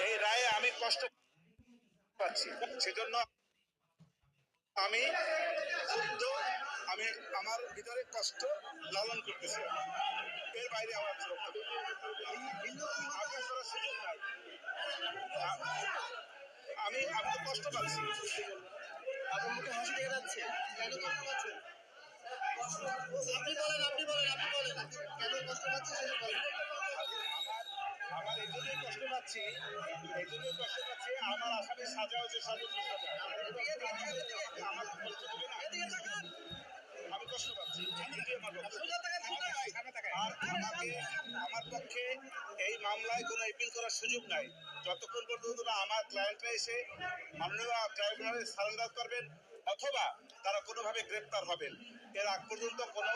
এই রায়ে আমি কষ্ট পাচ্ছি, সেজন্য আমি ক্ষুব্ধ, আমি আমার ভিতরে কষ্ট লালন করতেছি। এর বাইরে আমার সুযোগ নাই। আমি আমি তো কষ্ট পাচ্ছি। আপনার মুখে হাসি দেখা যাচ্ছে, কেন কষ্ট পাচ্ছেন? আপনি বলেন কেন কষ্ট পাচ্ছেন সেটা বলেন। আমার এই জন্যই কষ্ট পাচ্ছি, আমার আসামির সাজা হচ্ছে সর্বোচ্চ সাজা। আমার কষ্ট দেবে না, আমি কষ্ট পাচ্ছি। আর আমার পক্ষে এই মামলায় কোনো এপিল করার সুযোগ নাই যতক্ষণ পর্যন্ত না আমার ক্লায়েন্টরা এসে মাননীয় ট্রাইব্যুনালে সারেন্ডার করবেন অথবা তারা কোনোভাবে গ্রেপ্তার হবেন। এর আগ পর্যন্ত কোনো